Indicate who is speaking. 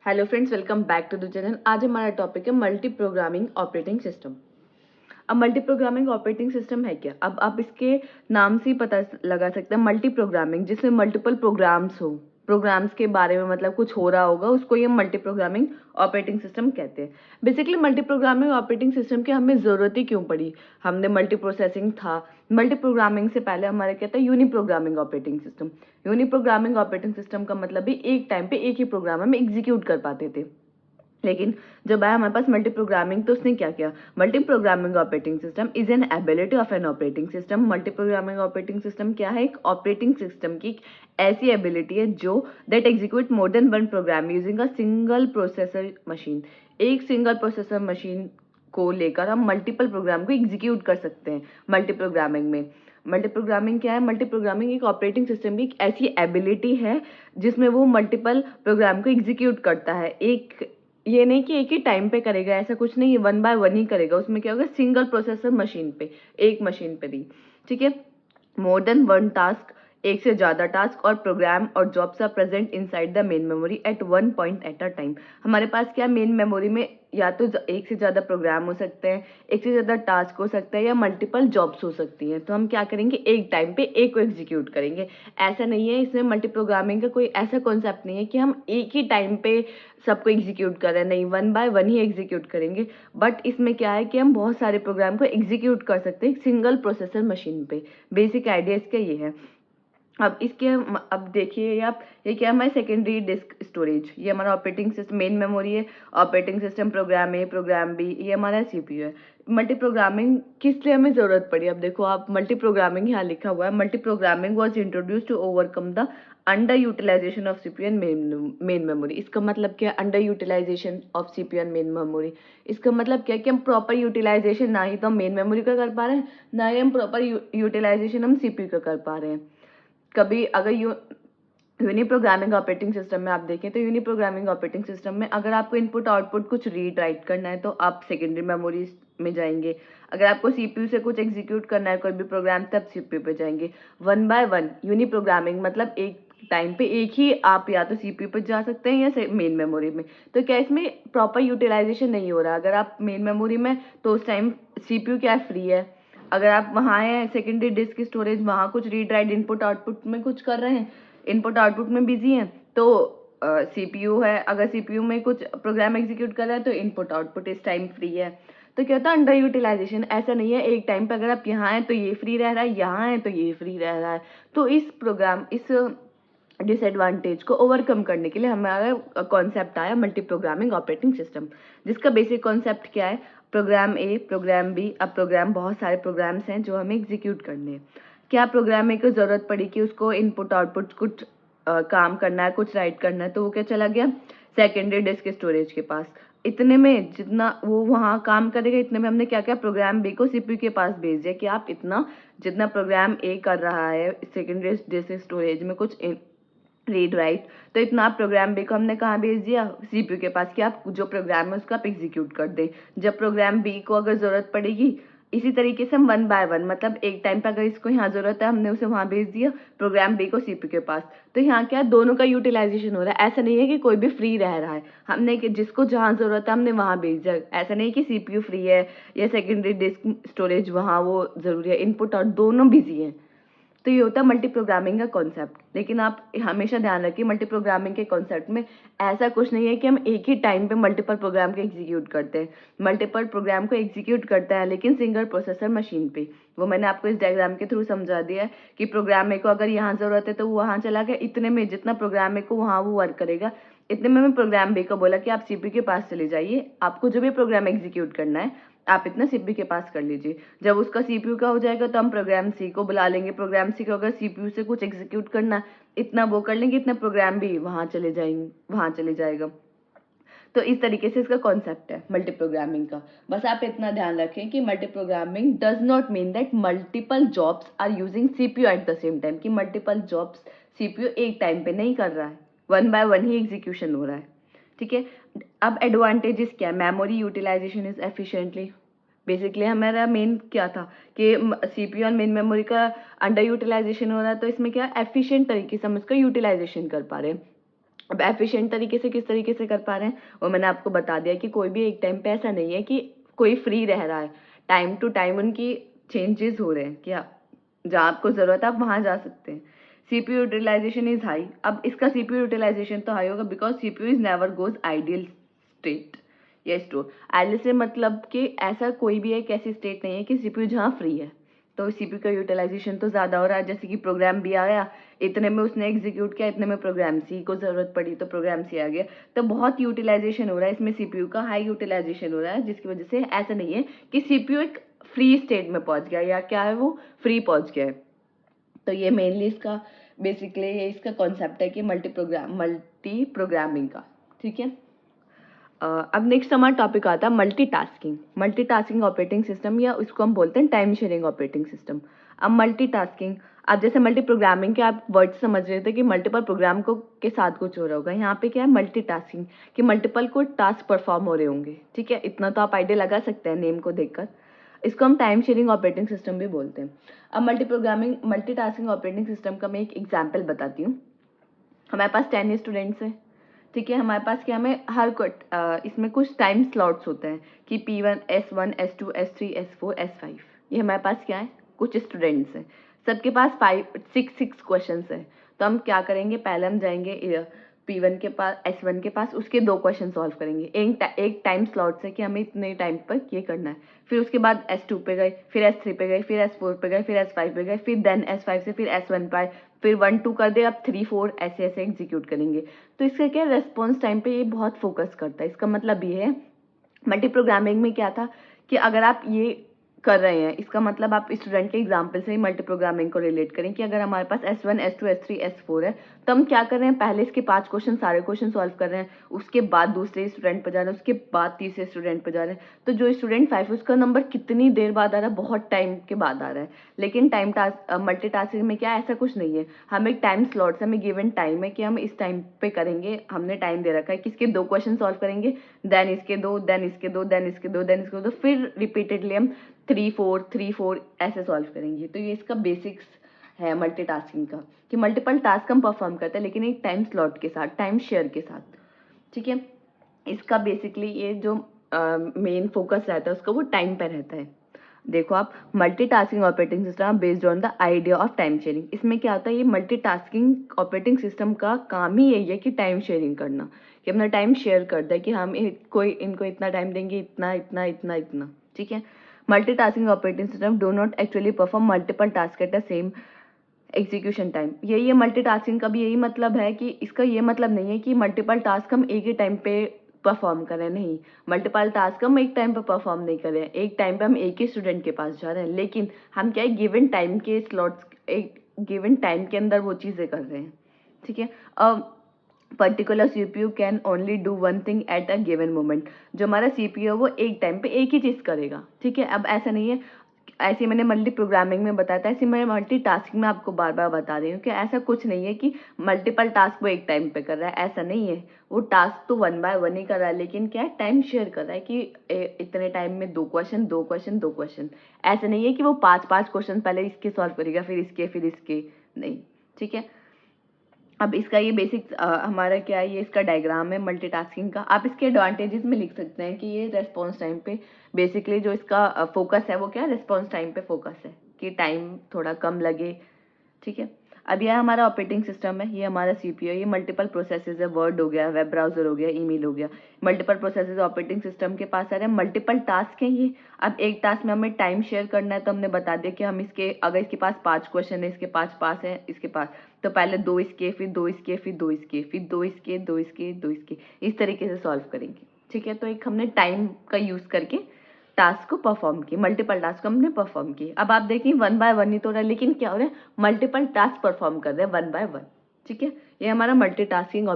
Speaker 1: Hello friends, welcome back to the channel. आज हमारा topic है मल्टी प्रोग्रामिंग ऑपरेटिंग सिस्टम। अब मल्टी प्रोग्रामिंग ऑपरेटिंग सिस्टम है क्या? अब आप इसके नाम से ही पता लगा सकते हैं। मल्टी प्रोग्रामिंग जिसमें मल्टीपल प्रोग्राम्स हो, प्रोग्राम्स के बारे में मतलब कुछ हो रहा होगा, उसको ये मल्टी प्रोग्रामिंग ऑपरेटिंग सिस्टम कहते हैं। Basically multi programming operating system की हमें ज़रूरत ही क्यों पड़ी? हमने मल्टी प्रोसेसिंग था। मल्टी प्रोग्रामिंग से पहले हमारे क्या था? Uni programming operating system. Uni programming operating system का मतलब भी एक टाइम पे एक ही प्रोग्राम हम एग्जीक्यूट कर पाते थे। लेकिन जब आया हमारे पास मल्टी प्रोग्रामिंग, तो उसने क्या किया? Multi programming operating system is an ability of an operating system. Multi programming operating system क्या है? एक ऑपरेटिंग सिस्टम की एक ऐसी एबिलिटी है जो that execute more than one program using a single processor machine. एक सिंगल प्रोसेसर मशीन को लेकर हम मल्टीपल प्रोग्राम को एग्जीक्यूट कर सकते हैं मल्टी प्रोग्रामिंग में। मल्टी प्रोग्रामिंग क्या है? मल्टी प्रोग्रामिंग एक ऑपरेटिंग सिस्टम की एक ऐसी एबिलिटी है जिसमें वो मल्टीपल प्रोग्राम को एग्जीक्यूट करता है। एक ये नहीं कि एक ही टाइम पे करेगा, ऐसा कुछ नहीं है, वन बाय वन ही करेगा। उसमें क्या होगा? सिंगल प्रोसेसर मशीन पे, एक मशीन पे दी, ठीक है। मोर देन वन टास्क, एक से ज्यादा टास्क और प्रोग्राम और jobs are present inside the main memory at one point at a time. हमारे पास क्या मेन मेमोरी में या तो एक से ज्यादा प्रोग्राम हो सकते हैं, एक से ज्यादा टास्क हो सकता है, या मल्टीपल जॉब्स हो सकती हैं। तो हम क्या करेंगे? एक टाइम पे एक को एग्जीक्यूट करेंगे। ऐसा नहीं है, इसमें मल्टी प्रोग्रामिंग का कोई ऐसा कॉन्सेप्ट नहीं है कि हम एक ही टाइम पे सबको एग्जीक्यूट कर रहे हैं। नहीं, one by one he execute करेंगे। बट इसमें क्या है कि हम बहुत सारे प्रोग्राम को एग्जीक्यूट कर सकते हैं सिंगल प्रोसेसर मशीन पे। बेसिक आइडिया इसका ये है। अब इसके अब देखिए आप, ये क्या है? हमारी सेकेंडरी डिस्क स्टोरेज। ये हमारा ऑपरेटिंग सिस्टम मेन मेमोरी है, ऑपरेटिंग सिस्टम प्रोग्राम ए प्रोग्राम बी, ये हमारा सीपीयू है। मल्टी प्रोग्रामिंग किस लिए हमें जरूरत पड़ी? अब देखो आप, मल्टी प्रोग्रामिंग यहाँ लिखा हुआ है, multi programming was introduce to overcome the under utilization of CPU and main memory. इसका मतलब क्या है? Under utilization of CPU and main memory. इसका मतलब क्या है कि हम प्रॉपर यूटिलाइजेशन ना ही तो हम मेन मेमोरी का कर पा रहे हैं, ना ही हम प्रॉपर यूटिलाइजेशन हम सीपीयू का कर पा रहे हैं। कभी अगर यूनी प्रोग्रामिंग ऑपरेटिंग सिस्टम में आप देखें तो यूनी प्रोग्रामिंग ऑपरेटिंग सिस्टम में अगर आपको इनपुट आउटपुट कुछ रीड राइट करना है तो आप सेकेंडरी मेमोरी में जाएंगे। अगर आपको सीपीयू से कुछ एग्जीक्यूट करना है कोई भी प्रोग्राम, तब सीपीयू पे जाएंगे। One by one uni programming मतलब एक टाइम पे एक ही आप या तो सीपीयू पे जा सकते हैं या मेन मेमोरी में। तो क्या इसमें प्रॉपर यूटिलाइजेशन नहीं हो रहा? अगर आप मेन मेमोरी में, तो उस टाइम सीपीयू क्या फ्री है। अगर आप वहाँ हैं सेकेंडरी डिस्क स्टोरेज, वहाँ कुछ रीड राइट इनपुट आउटपुट में कुछ कर रहे हैं, इनपुट आउटपुट में बिजी हैं, तो सीपीयू है, अगर सीपीयू में कुछ प्रोग्राम एग्जीक्यूट कर रहा है तो इनपुट आउटपुट इस टाइम फ्री है। तो क्या होता है? Under utilization. ऐसा नहीं है एक टाइम पे अगर आप यहाँ हैं तो ये फ्री रह रहा है, यहाँ है तो ये फ्री रह रहा है। तो इस डिसएडवांटेज को ओवरकम करने के लिए हमारा कॉन्सेप्ट आया मल्टी प्रोग्रामिंग ऑपरेटिंग सिस्टम, जिसका बेसिक कॉन्सेप्ट क्या है? प्रोग्राम ए प्रोग्राम बी। अब प्रोग्राम, बहुत सारे प्रोग्राम्स हैं जो हमें एग्जीक्यूट करने हैं। क्या प्रोग्राम ए को जरूरत पड़ी कि उसको इनपुट आउटपुट कुछ काम करना है, कुछ राइट करना है, तो वो क्या चला गया? सेकेंडरी डिस्क स्टोरेज के पास। इतने में जितना वो वहाँ काम करेगा, इतने में हमने क्या किया? प्रोग्राम बी को सीपीयू के पास भेज दिया कि आप इतना, जितना प्रोग्राम ए कर रहा है सेकेंडरी डिस्क स्टोरेज में कुछ रीड राइट, तो इतना प्रोग्राम बी को हमने कहाँ भेज दिया? सीपीयू के पास, कि आप जो प्रोग्राम है उसका आप एग्जीक्यूट कर दें। जब प्रोग्राम बी को अगर जरूरत पड़ेगी, इसी तरीके से हम वन बाय वन, मतलब एक टाइम पे अगर इसको यहाँ जरूरत है, हमने उसे वहाँ भेज दिया प्रोग्राम बी को सीपीयू के पास। तो यहाँ क्या, दोनों का यूटिलाइजेशन हो रहा है। ऐसा नहीं है कि कोई भी फ्री रह रहा है, हमने कि जिसको जहाँ जरूरत है हमने वहाँ भेज दिया। ऐसा नहीं कि सीपीयू फ्री है या सेकेंडरी डिस्क स्टोरेज वहाँ वो जरूरी है, इनपुट और दोनों बिजी हैं। तो ये होता है मल्टी प्रोग्रामिंग का कॉन्सेप्ट। लेकिन आप हमेशा ध्यान रखिए, मल्टी प्रोग्रामिंग के कॉन्सेप्ट में ऐसा कुछ नहीं है कि हम एक ही टाइम पे मल्टीपल प्रोग्राम को एग्जीक्यूट करते हैं। मल्टीपल प्रोग्राम को एग्जीक्यूट करता है लेकिन सिंगल प्रोसेसर मशीन पे। वो मैंने आपको इस डायग्राम के थ्रू समझा दिया है कि प्रोग्राम ए को अगर यहाँ जरूरत है तो वो वहाँ चला गया, इतने में जितना प्रोग्राम ए को वहाँ वो वर्क करेगा। इतने में मैं प्रोग्राम बी को बोला कि आप सीपीयू के पास चले जाइए, आपको जो भी प्रोग्राम एग्जीक्यूट करना है आप इतना सीपीयू के पास कर लीजिए। जब उसका सीपीयू का हो जाएगा तो हम प्रोग्राम सी को बुला लेंगे। प्रोग्राम सी को अगर सीपीयू से कुछ एग्जीक्यूट करना, इतना वो कर लेंगे, इतना प्रोग्राम भी वहाँ चले जाएंगे, वहाँ चले जाएगा। तो इस तरीके से इसका कॉन्सेप्ट है मल्टी प्रोग्रामिंग का। बस आप इतना ध्यान रखें कि multi programming does not mean that multiple jobs are using CPU at the same time, कि मल्टीपल जॉब्स सीपीयू एक टाइम पे नहीं कर रहा है, वन बाय वन ही एग्जीक्यूशन हो रहा है, ठीक है। अब एडवांटेजेस क्या है? Memory utilization is efficiently. Basically हमारा मेन क्या था कि सीपीयू और मेन मेमोरी का अंडर यूटिलाइजेशन हो रहा है, तो इसमें क्या एफिशिएंट तरीके से हम इसका यूटिलाइजेशन कर पा रहे हैं। अब एफिशिएंट तरीके से किस तरीके से कर पा रहे हैं वो मैंने आपको बता दिया कि कोई भी एक टाइम पे ऐसा नहीं है कि कोई फ्री रह रहा है, टाइम टू टाइम उनकी चेंजेस हो रहे हैं, क्या जहाँ आपको ज़रूरत है आप वहाँ जा सकते हैं। CPU utilisation is high. अब इसका सीपीयू यूटिलाइजेशन तो हाई होगा because CPU is never goes ideal state या स्टोर। आइडियल से मतलब कि ऐसा कोई भी एक ऐसी स्टेट नहीं है कि सीपीयू जहाँ फ्री है तो सीपीयू का यूटिलाइजेशन तो ज़्यादा हो रहा है। जैसे कि प्रोग्राम भी आ गया, इतने में उसने एग्जीक्यूट किया, इतने में प्रोग्राम सी को ज़रूरत पड़ी तो प्रोग्राम सी आ गया, तो बहुत यूटिलाइजेशन हो रहा है इसमें, सीपीयू का हाई यूटिलाइजेशन हो रहा है, जिसकी वजह से ऐसा नहीं है कि सीपीयू एक फ्री स्टेट में पहुंच गया या क्या है वो फ्री पहुंच गया है। तो ये मेनली इसका बेसिकली ये इसका कॉन्सेप्ट है कि मल्टी प्रोग्रामिंग का। ठीक है, अब नेक्स्ट हमारा टॉपिक आता है मल्टीटास्किंग। मल्टीटास्किंग ऑपरेटिंग सिस्टम या उसको हम बोलते हैं टाइम शेयरिंग ऑपरेटिंग सिस्टम। अब मल्टीटास्किंग, आप जैसे मल्टी प्रोग्रामिंग के आप वर्ड समझ रहे थे कि मल्टीपल प्रोग्राम को के साथ कुछ हो रहा होगा, यहाँ पे क्या है मल्टीटास्किंग कि मल्टीपल को टास्क परफॉर्म हो रहे होंगे। ठीक है, इतना तो आप आइडिया लगा सकते हैं नेम को देखकर। इसको हम टाइम शेयरिंग ऑपरेटिंग सिस्टम भी बोलते हैं। अब मल्टीटास्किंग ऑपरेटिंग सिस्टम का मैं एक एग्जाम्पल बताती हूँ। हमारे पास 10 स्टूडेंट्स हैं। ठीक है, हमारे पास क्या हमें इसमें कुछ टाइम स्लॉट्स होते हैं कि P1 S1 S2 S3 S4 S5। ये हमारे पास क्या है, कुछ स्टूडेंट्स हैं, सबके पास 6 क्वेश्चंस हैं। तो हम क्या करेंगे, पहले हम जाएंगे P1 के पास, S1 के पास, उसके 2 क्वेश्चन सॉल्व करेंगे। एक टाइम स्लॉट से कि हमें इतने टाइम पर ये करना है। फिर उसके बाद S2 पे गए, फिर S3 पे गए, फिर S4 पे गए, फिर S5 पे गए, फिर देन S5 से फिर S1 पे आए, फिर 1 2 कर दे, अब 3 4 ऐसे ऐसे एग्जीक्यूट करेंगे। तो इसका क्या रेस्पॉन्स टाइम पे ये बहुत फोकस करता है। इसका मतलब ये है, मल्टी प्रोग्रामिंग में क्या था कि अगर आप ये कर रहे हैं, इसका मतलब आप स्टूडेंट के एग्जाम्पल से ही मल्टी प्रोग्रामिंग को रिलेट करें कि अगर हमारे पास S1 S2 S3 S4 है तो हम क्या कर रहे हैं, पहले इसके 5 क्वेश्चन सारे क्वेश्चन सॉल्व कर रहे हैं, उसके बाद दूसरे स्टूडेंट पर जा रहे हैं, उसके बाद तीसरे स्टूडेंट पर जा रहे हैं। तो जो स्टूडेंट 5 उसका नंबर कितनी देर बाद आ रहा है, बहुत टाइम के बाद आ रहा है। लेकिन मल्टीटास्किंग में क्या ऐसा कुछ नहीं है, हमें एक टाइम स्लॉट से, हमें गिवन टाइम है कि हम इस टाइम पे करेंगे, हमने टाइम दे रखा है कि इसके 2 क्वेश्चन सॉल्व करेंगे, देन इसके 2, देन इसके 2, देन इसके 2, देन इसके 2, फिर रिपीटेडली हम 3 4 ऐसे सॉल्व करेंगे। तो ये इसका बेसिक्स है मल्टीटास्किंग का कि मल्टीपल टास्क हम परफॉर्म करते हैं लेकिन एक टाइम स्लॉट के साथ, टाइम शेयर के साथ। ठीक है, इसका बेसिकली ये जो मेन फोकस रहता है उसका वो टाइम पे रहता है। देखो आप, multitasking operating system based on the idea of time sharing. इसमें क्या होता है, ये मल्टीटास्किंग ऑपरेटिंग सिस्टम का काम ही यही है कि टाइम शेयरिंग करना, कि अपना टाइम शेयर कर दे कि हम इनको इतना टाइम देंगे, इतना इतना इतना इतना। ठीक है, multitasking operating system do not actually perform multiple task at the same execution time. यही है मल्टीटास्किंग का भी यही मतलब है कि इसका ये मतलब नहीं है कि मल्टीपल टास्क हम एक ही टाइम पे परफॉर्म करें, नहीं, मल्टीपल टास्क हम एक टाइम पे परफॉर्म नहीं कर रहे हैं, एक टाइम पे हम एक ही स्टूडेंट के पास जा रहे हैं, लेकिन हम क्या है गिवन टाइम के स्लॉट्स, एक गिवन टाइम के अंदर वो चीज़ें कर रहे हैं। ठीक है, particular CPU can only do one thing at a given moment. जो हमारा सीपीयू है वो एक टाइम पे एक ही चीज़ करेगा। ठीक है, अब ऐसा नहीं है, ऐसे मैंने मल्टी प्रोग्रामिंग में बताया था, ऐसे मैं मल्टी टास्किंग में आपको बार बार बता रही हूँ कि ऐसा कुछ नहीं है कि मल्टीपल टास्क वो एक टाइम पे कर रहा है, ऐसा नहीं है। वो टास्क तो 1 बाय 1 ही कर रहा है, लेकिन क्या है, टाइम शेयर कर रहा है कि इतने टाइम में 2 क्वेश्चन 2 क्वेश्चन 2 क्वेश्चन। ऐसा नहीं है कि वो 5 क्वेश्चन पहले इसके सॉल्व करेगा, फिर इसके, नहीं। ठीक है, अब इसका ये बेसिक हमारा क्या है, ये इसका डायग्राम है मल्टीटास्किंग का। आप इसके एडवांटेजेस में लिख सकते हैं कि ये रेस्पॉन्स टाइम पे बेसिकली जो इसका फोकस है वो क्या है, रेस्पॉन्स टाइम पे फोकस है कि टाइम थोड़ा कम लगे। ठीक है, अब यह हमारा ऑपरेटिंग सिस्टम है, ये हमारा सीपीयू है, ये मल्टीपल प्रोसेसेस है, वर्ड हो गया, वेब ब्राउजर हो गया, ईमेल हो गया, मल्टीपल प्रोसेसेस ऑपरेटिंग सिस्टम के पास आ रहे हैं, मल्टीपल टास्क हैं ये। अब एक टास्क में हमें टाइम शेयर करना है तो हमने बता दिया कि हम इसके, अगर इसके पास 5 क्वेश्चन है, इसके 5 पास है इसके पास, तो पहले 2 इसके, फिर 2 इसके, फिर 2 इसके, फिर 2 इसके, 2 इसके, 2 इसके, इस तरीके से सॉल्व करेंगे। ठीक है, तो एक हमने टाइम का यूज करके टास्क को परफॉर्म किए, मल्टीपल टास्क हमने परफॉर्म किए। अब आप देखिए 1 बाय 1 ही तो रहा है, लेकिन क्या हो रहा है, मल्टीपल टास्क परफॉर्म कर रहे हैं 1 बाय 1। ठीक है, ये हमारा मल्टीटास्किंग